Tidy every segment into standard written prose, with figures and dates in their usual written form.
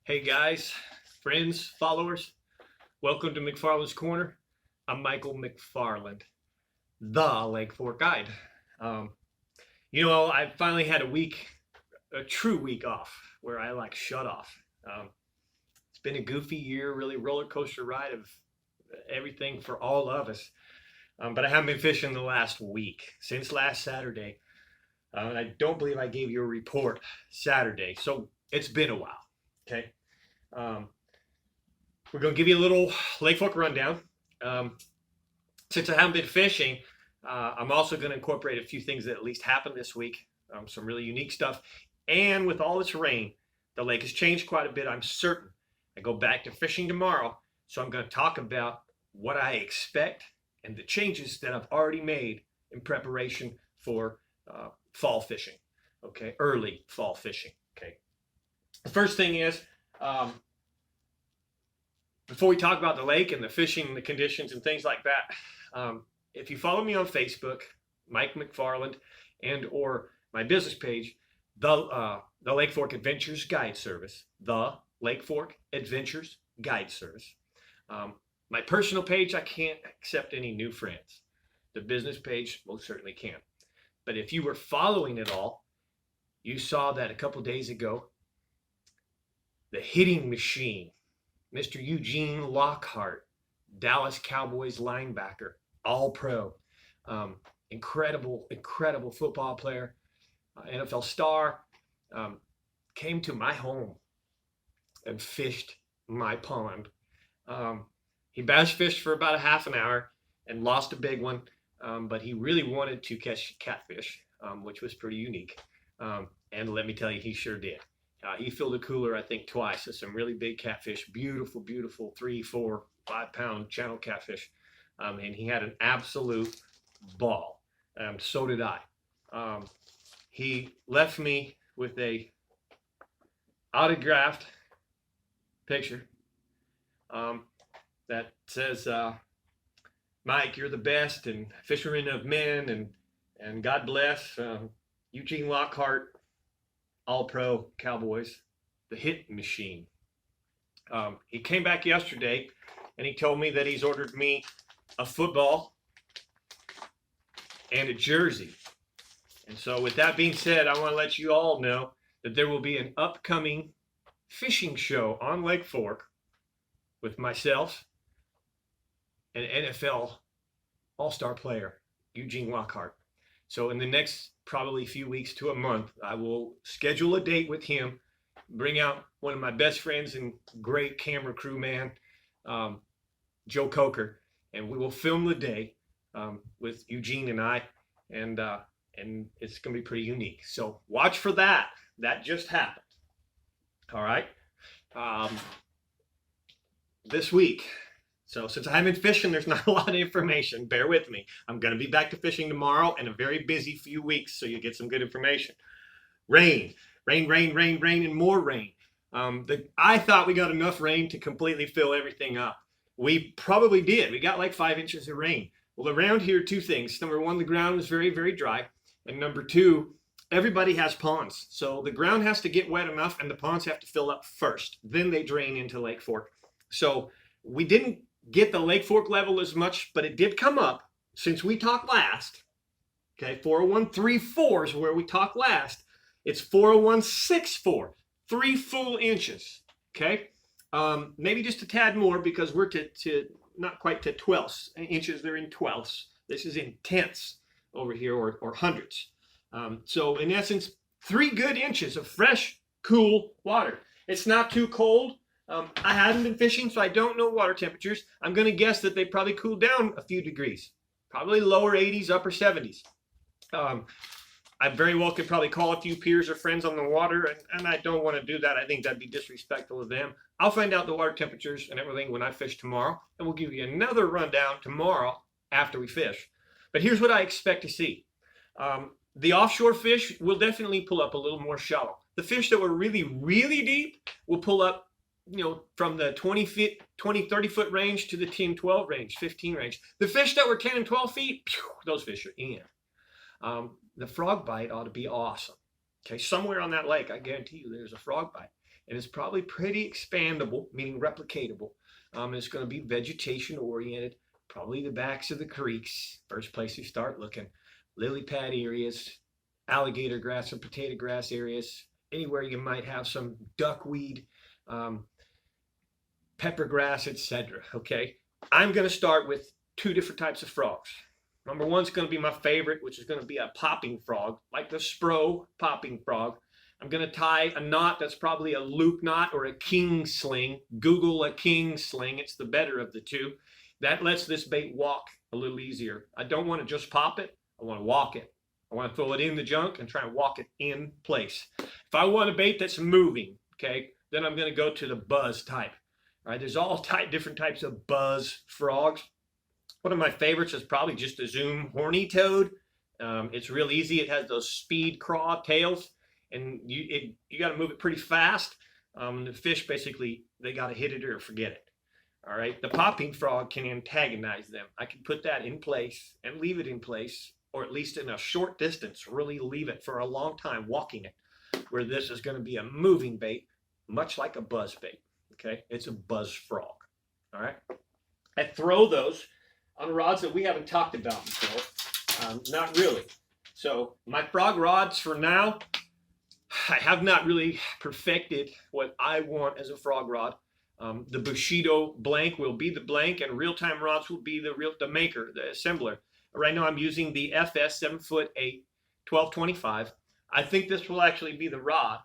Hey guys, friends, followers, welcome to McFarland's Corner. I'm Michael McFarland, the Lake Fork Guide. Um, I finally had a true week off where I shut off. It's been a goofy year, really roller coaster ride of everything for all of us. But I haven't been fishing the last week, since last Saturday. And I don't believe I gave you a report Saturday, so it's been a while. Okay. Um, we're going to give you a little Lake Fork rundown. Since I haven't been fishing, I'm also going to incorporate a few things that at least happened this week, some really unique stuff. And with all this rain, the lake has changed quite a bit, I'm certain. I go back to fishing tomorrow, so I'm going to talk about what I expect and the changes that I've already made in preparation for fall fishing, okay, early fall fishing, okay. The first thing is, before we talk about the lake and the fishing, the conditions and things like that, if you follow me on Facebook, Mike McFarland, and or my business page, the Lake Fork Adventures Guide Service, the Lake Fork Adventures Guide Service. My personal page, I can't accept any new friends. The business page most certainly can. But if you were following it all, you saw that a couple days ago, the hitting machine, Mr. Eugene Lockhart, Dallas Cowboys linebacker, all-pro, incredible football player, NFL star, came to my home and fished my pond. He bass fished for about a half an hour and lost a big one, but he really wanted to catch catfish, which was pretty unique. And let me tell you, he sure did. He filled a cooler, I think, twice with some really big catfish, beautiful 3, 4, 5 pound channel catfish. And he had an absolute ball. So did I. He left me with a autographed picture that says, Mike, you're the best, and fisherman of men, and God bless Eugene Lockhart, all-pro Cowboys, the hit machine. He came back yesterday and he told me that he's ordered me a football and a jersey. And so with that being said, I want to let you all know that there will be an upcoming fishing show on Lake Fork with myself and NFL all-star player Eugene Lockhart. So in the next probably few weeks to a month, I will schedule a date with him, bring out one of my best friends and great camera crew man, Joe Coker, and we will film the day with Eugene and I, and it's going to be pretty unique. So watch for that. That just happened. All right. This week. So since I haven't been fishing, there's not a lot of information. Bear with me. I'm going to be back to fishing tomorrow and a very busy few weeks, so you get some good information. Rain, and more rain. I thought we got enough rain to completely fill everything up. We probably did. We got like 5 inches of rain. Well, around here, two things. Number one, the ground was very, very dry. And number two, everybody has ponds. So the ground has to get wet enough and the ponds have to fill up first. Then they drain into Lake Fork. So we didn't get the Lake Fork level as much, but it did come up since we talked last. Okay, 40134 is where we talked last. It's 40164, 3 full inches. Okay, maybe just a tad more because we're to not quite to 12ths inches. They're in 12ths. This is in tenths over here, or hundreds. So in essence, 3 good inches of fresh, cool water. It's not too cold. I haven't been fishing, so I don't know water temperatures. I'm going to guess that they probably cooled down a few degrees, probably lower 80s, upper 70s. I very well could probably call a few peers or friends on the water, and I don't want to do that. I think that'd be disrespectful of them. I'll find out the water temperatures and everything when I fish tomorrow, and we'll give you another rundown tomorrow after we fish. But here's what I expect to see. The offshore fish will definitely pull up a little more shallow. The fish that were really, really deep will pull up, from the 20, 30 foot range to the 10, 12 range, 15 range. The fish that were 10 and 12 feet, those fish are in. The frog bite ought to be awesome. Okay, somewhere on that lake, I guarantee you there's a frog bite. and it's probably pretty expandable, meaning replicatable. And it's going to be vegetation oriented, probably the backs of the creeks, first place you start looking, lily pad areas, alligator grass or potato grass areas, anywhere you might have some duckweed, pepper grass, etc. Okay, I'm going to start with two different types of frogs. Number one's going to be my favorite, which is going to be a popping frog, like the Spro popping frog. I'm going to tie a knot that's probably a loop knot or a king sling. Google a king sling. It's the better of the two. That lets this bait walk a little easier. I don't want to just pop it. I want to walk it. I want to throw it in the junk and try and walk it in place. If I want a bait that's moving, okay, then I'm going to go to the buzz type. All right, there's all different types of buzz frogs. One of my favorites is probably just a Zoom horny toad. It's real easy. It has those speed craw tails, and you got to move it pretty fast. The fish basically, they got to hit it or forget it. All right, the popping frog can antagonize them. I can put that in place and leave it in place, or at least in a short distance, really leave it for a long time, walking it, where this is going to be a moving bait, much like a buzz bait. Okay, it's a buzz frog. All right, I throw those on rods that we haven't talked about before. Not really. So my frog rods for now, I have not really perfected what I want as a frog rod. The Bushido blank will be the blank, and real-time rods will be the maker, the assembler. Right now I'm using the FS 7'8", 1225. I think this will actually be the rod.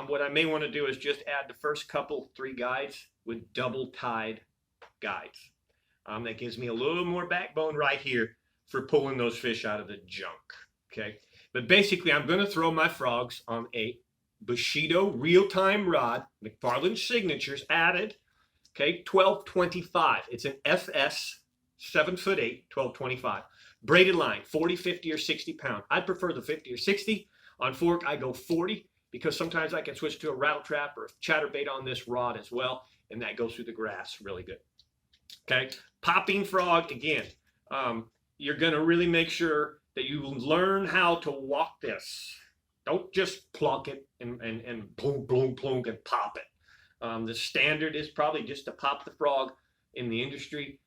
What I may want to do is just add the first three guides with double-tied guides. That gives me a little more backbone right here for pulling those fish out of the junk. Okay, but basically I'm going to throw my frogs on a Bushido real-time rod, McFarland's signatures added. Okay, 1225. It's an FS 7'8", 1225. Braided line, 40, 50, or 60 pound. I prefer the 50 or 60. On fork, I go 40 because sometimes I can switch to a rattle trap or a chatterbait on this rod as well, and that goes through the grass really good. Okay, popping frog, again, you're going to really make sure that you learn how to walk this. Don't just plunk it and boom, boom, plunk and pop it. The standard is probably just to pop the frog in the industry.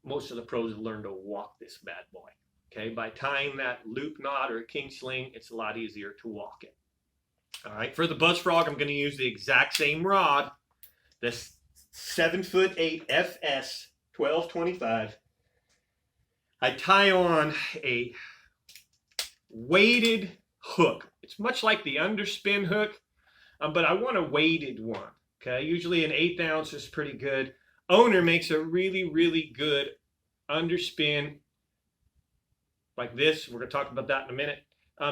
Most of the pros have learned to walk this bad boy. Okay, by tying that loop knot or a king sling, it's a lot easier to walk it. All right, for the buzz frog, I'm going to use the exact same rod, this 7'8" FS 1225. I tie on a weighted hook. It's much like the underspin hook, but I want a weighted one. Okay, usually an 1/8 ounce is pretty good. Owner makes a really, really good underspin like this. We're going to talk about that in a minute.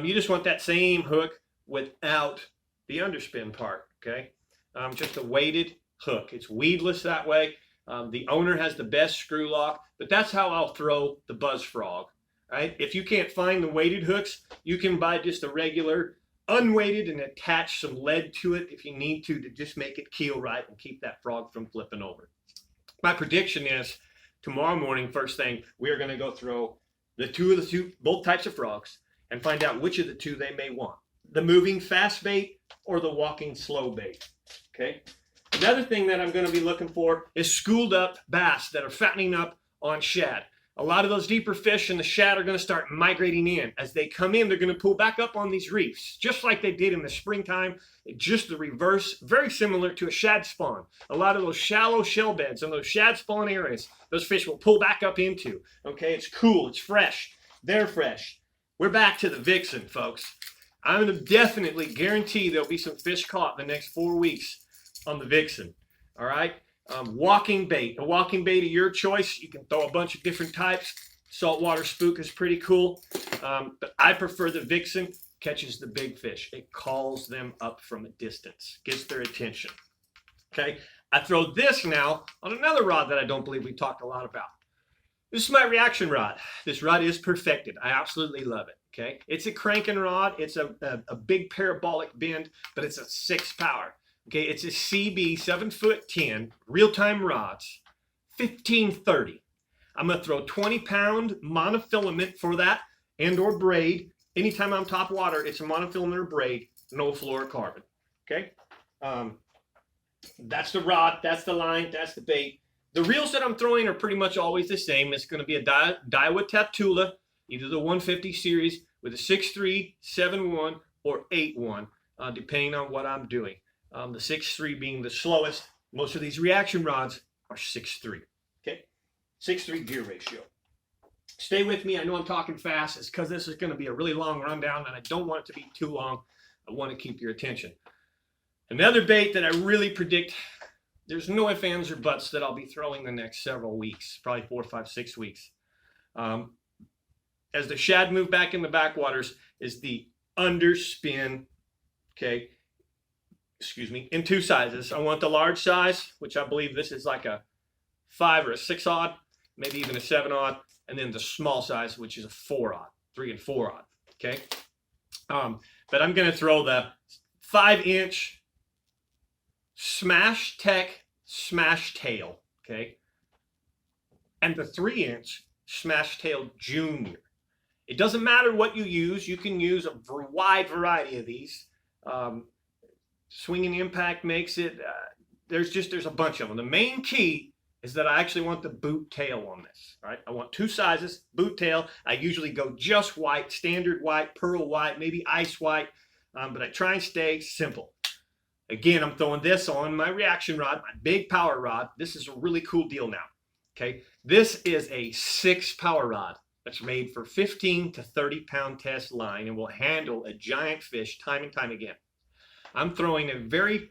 You just want that same hook without the underspin part. Okay, just a weighted hook. It's weedless that way. The Owner has the best screw lock, but that's how I'll throw the buzz frog. Right? If you can't find the weighted hooks, you can buy just a regular unweighted and attach some lead to it if you need to just make it keel right and keep that frog from flipping over. My prediction is tomorrow morning, first thing, we are going to go throw both types of frogs and find out which of the two they may want. The moving fast bait or the walking slow bait. Okay. Another thing that I'm going to be looking for is schooled up bass that are fattening up on shad. A lot of those deeper fish and the shad are going to start migrating in. As they come in, they're going to pull back up on these reefs, just like they did in the springtime. Just the reverse, very similar to a shad spawn. A lot of those shallow shell beds and those shad spawn areas, those fish will pull back up into. Okay, it's cool, it's fresh. They're fresh. We're back to the vixen, folks. I'm going to definitely guarantee there'll be some fish caught in the next 4 weeks on the vixen. All right? Walking bait. A walking bait of your choice. You can throw a bunch of different types. Saltwater spook is pretty cool. But I prefer the vixen. Catches the big fish. It calls them up from a distance. Gets their attention. Okay? I throw this now on another rod that I don't believe we talked a lot about. This is my reaction rod. This rod is perfected. I absolutely love it. Okay? It's a cranking rod. It's a big parabolic bend, but it's a 6 power. Okay, it's a CB 7'10", real-time rods, 1530. I'm going to throw 20-pound monofilament for that and or braid. Anytime I'm top water, it's a monofilament or braid, no fluorocarbon. Okay, That's the rod, that's the line, that's the bait. The reels that I'm throwing are pretty much always the same. It's going to be a Daiwa Taptula, either the 150 series with a 6.3, 7.1, or 8.1, depending on what I'm doing. The 6.3 being the slowest. Most of these reaction rods are 6.3. Okay, 6.3 gear ratio. Stay with me. I know I'm talking fast. It's because this is going to be a really long rundown, and I don't want it to be too long. I want to keep your attention. Another bait that I really predict, there's no ifs, ands, or buts that I'll be throwing the next several weeks, probably 4, 5, 6 weeks. As the shad move back in the backwaters, is the underspin, okay, excuse me, in 2 sizes. I want the large size, which I believe this is like a 5 or a 6 odd, maybe even a 7 odd, and then the small size, which is a 4 odd, 3 and 4 odd, okay? But I'm going to throw the 5-inch Smash Tech Smash Tail, okay? And the 3-inch Smash Tail Junior. It doesn't matter what you use. You can use a wide variety of these. Swinging Impact makes it, there's a bunch of them. The main key is that I actually want the boot tail on this, right? I want 2 sizes, boot tail. I usually go just white, standard white, pearl white, maybe ice white, but I try and stay simple. Again, I'm throwing this on my reaction rod, my big power rod. This is a really cool deal now, okay? This is a 6 power rod that's made for 15 to 30 pound test line and will handle a giant fish time and time again. I'm throwing a very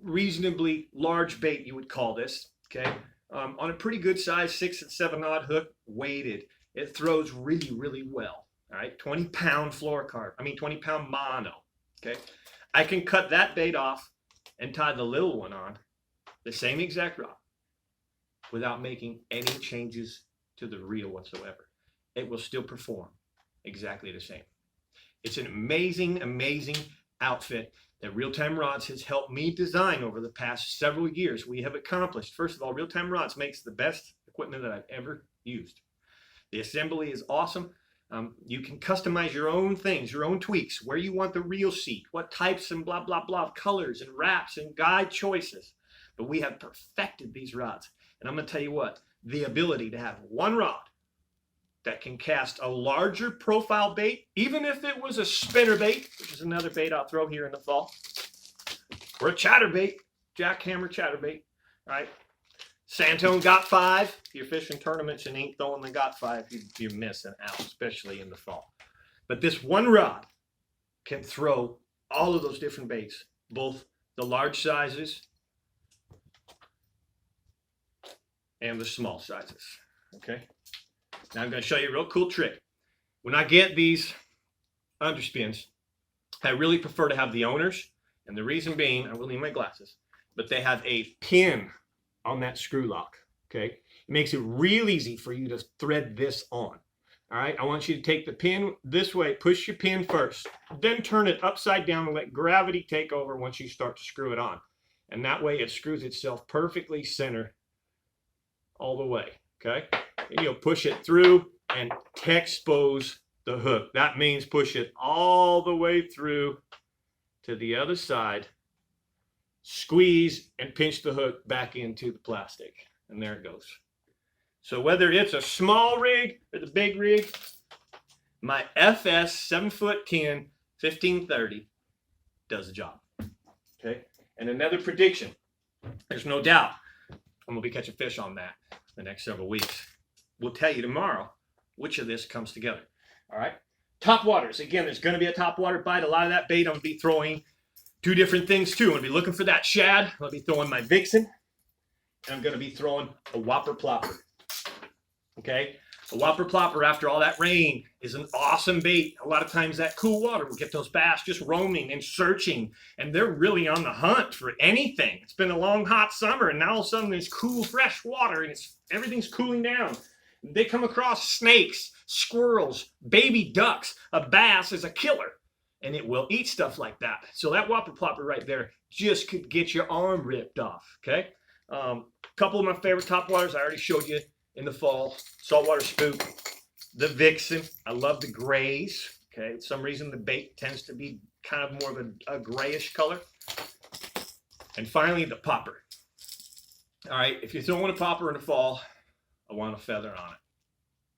reasonably large bait, you would call this, okay? On a pretty good size 6 and 7 odd hook, weighted. It throws really, really well, all right? 20 pound fluorocarbon, 20 pound mono, okay? I can cut that bait off and tie the little one on, the same exact rod, without making any changes to the reel whatsoever. It will still perform exactly the same. It's an amazing, amazing outfit that Real Time Rods has helped me design over the past several years. We have accomplished, first of all, Real Time Rods makes the best equipment that I've ever used. The assembly is awesome. You can customize your own things, your own tweaks, where you want the reel seat, what types and blah, blah, blah, colors and wraps and guide choices. But we have perfected these rods. And I'm going to tell you what, the ability to have one rod that can cast a larger profile bait, even if it was a spinner bait, which is another bait I'll throw here in the fall, or a chatterbait, jackhammer chatterbait, right? Santone got 5. If you're fishing tournaments and ain't throwing the got 5, you're missing out, especially in the fall. But this one rod can throw all of those different baits, both the large sizes and the small sizes, okay? Now I'm going to show you a real cool trick. When I get these underspins, I really prefer to have the owners, and the reason being, I will need my glasses, but they have a pin on that screw lock, okay? It makes it real easy for you to thread this on, all right? I want you to take the pin this way, push your pin first, then turn it upside down and let gravity take over once you start to screw it on. And that way it screws itself perfectly center all the way, okay? And you'll push it through and expose the hook. That means push it all the way through to the other side, squeeze and pinch the hook back into the plastic, and there it goes. So whether it's a small rig or the big rig, my FS 7'10" 1530 does the job, okay? And another prediction, there's no doubt I'm gonna be catching fish on that the next several weeks. We'll tell you tomorrow which of this comes together, all right? Topwaters, again, there's gonna be a topwater bite. A lot of that bait I'm gonna be throwing 2 different things too. I'm gonna be looking for that shad. I'm gonna be throwing my vixen, and I'm gonna be throwing a whopper plopper, okay? A whopper plopper, after all that rain, is an awesome bait. A lot of times that cool water will get those bass just roaming and searching, and they're really on the hunt for anything. It's been a long, hot summer, and now all of a sudden there's cool, fresh water, and everything's cooling down. They come across snakes, squirrels, baby ducks. A bass is a killer, and it will eat stuff like that. So that whopper plopper right there just could get your arm ripped off, okay? A couple of my favorite topwaters I already showed you in the fall. Saltwater spook, the vixen. I love the grays, okay? For some reason the bait tends to be kind of more of a grayish color. And finally, the popper. All right, if you're throwing a popper in the fall, I want a feather on it.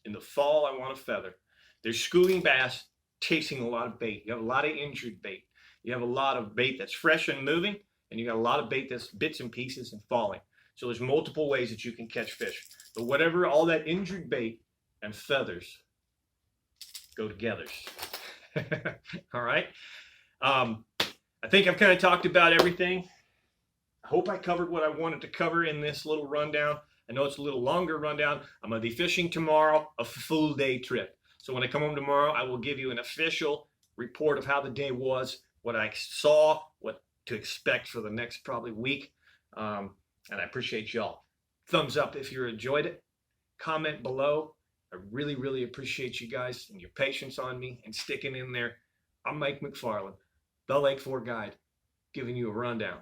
In the fall, I want a feather. There's schooling bass chasing a lot of bait. You have a lot of injured bait. You have a lot of bait that's fresh and moving, and you got a lot of bait that's bits and pieces and falling. So there's multiple ways that you can catch fish. But whatever, all that injured bait and feathers go together. All right. I think I've kind of talked about everything. I hope I covered what I wanted to cover in this little rundown. I know it's a little longer rundown. I'm going to be fishing tomorrow, a full day trip. So when I come home tomorrow, I will give you an official report of how the day was, what I saw, what to expect for the next probably week. And I appreciate y'all. Thumbs up if you enjoyed it. Comment below. I really, really appreciate you guys and your patience on me and sticking in there. I'm Mike McFarland, the Lake 4 Guide, giving you a rundown.